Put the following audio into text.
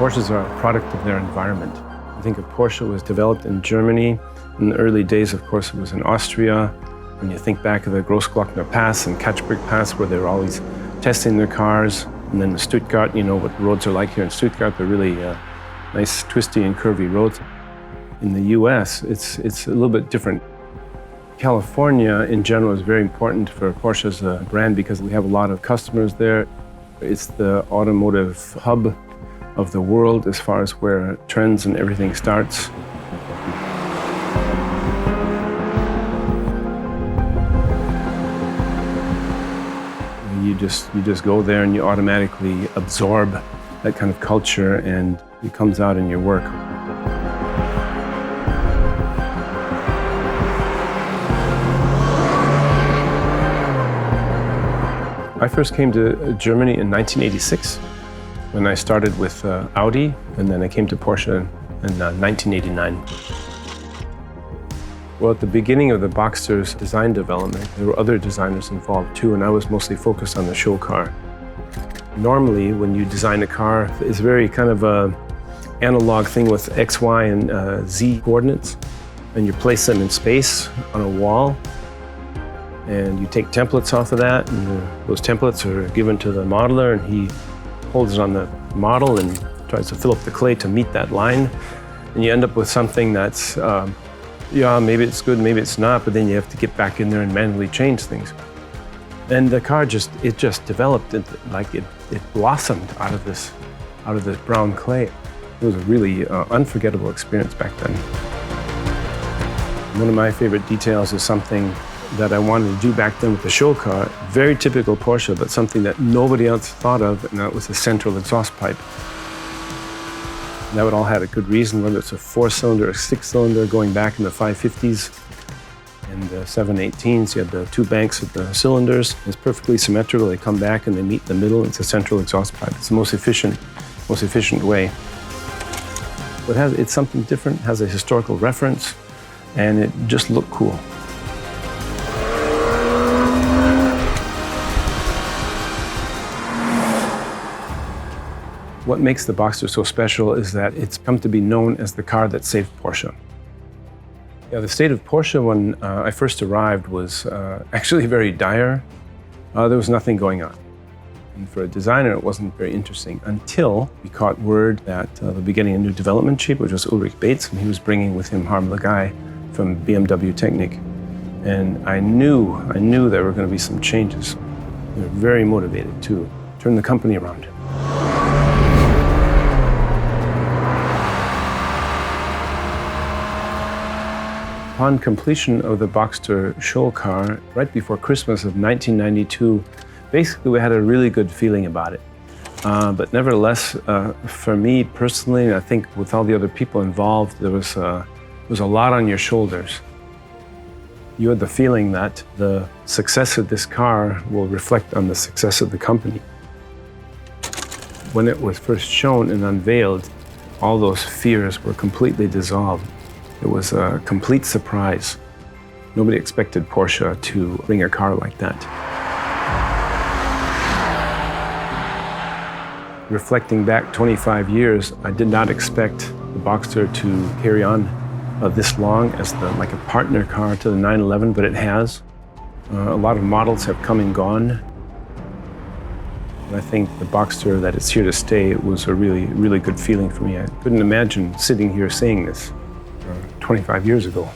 Porsches are a product of their environment. I think a Porsche was developed in Germany. In the early days, of course, it was in Austria. When you think back of the Großglockner Pass and Katschbrück Pass, where they were always testing their cars, and then Stuttgart, you know what roads are like here in Stuttgart. They're really nice, twisty and curvy roads. In the US, it's a little bit different. California, in general, is very important for Porsche as a brand because we have a lot of customers there. It's the automotive hub of the world as far as where trends and everything starts. You just go there and you automatically absorb that kind of culture, and it comes out in your work. I first came to Germany in 1986 when I started with Audi, and then I came to Porsche in 1989. Well, at the beginning of the Boxster's design development, there were other designers involved too, and I was mostly focused on the show car. Normally, when you design a car, it's very kind of a analog thing with X, Y, and Z coordinates, and you place them in space on a wall, and you take templates off of that, and those templates are given to the modeler, and he holds it on the model and tries to fill up the clay to meet that line, and you end up with something that's yeah, maybe it's good, maybe it's not, but then you have to get back in there and manually change things. And the car just developed, it blossomed out of this brown clay. It was a really unforgettable experience back then. One of my favorite details is something that I wanted to do back then with the show car. Very typical Porsche, but something that nobody else thought of, and that was a central exhaust pipe. That would all had a good reason, whether it's a 4-cylinder or 6-cylinder going back in the 550s and the 718s. You had the two banks of the cylinders. It's perfectly symmetrical. They come back and they meet in the middle. It's a central exhaust pipe. It's the most efficient way. But it's something different, has a historical reference, and it just looked cool. What makes the Boxster so special is that it's come to be known as the car that saved Porsche. Yeah, the state of Porsche when I first arrived was actually very dire. There was nothing going on. And for a designer, it wasn't very interesting until we caught word that they were beginning a new development chief, which was Ulrich Bates, and he was bringing with him Harm Lagai from BMW Technik. And I knew there were going to be some changes. We were very motivated to turn the company around. Upon completion of the Boxster show car, right before Christmas of 1992, basically we had a really good feeling about it. But nevertheless, for me personally, and I think with all the other people involved, there was a lot on your shoulders. You had the feeling that the success of this car will reflect on the success of the company. When it was first shown and unveiled, all those fears were completely dissolved. It was a complete surprise. Nobody expected Porsche to bring a car like that. Reflecting back 25 years, I did not expect the Boxster to carry on this long as like a partner car to the 911, but it has. A lot of models have come and gone. And I think the Boxster, that it's here to stay, it was a really, really good feeling for me. I couldn't imagine sitting here saying this 25 years ago.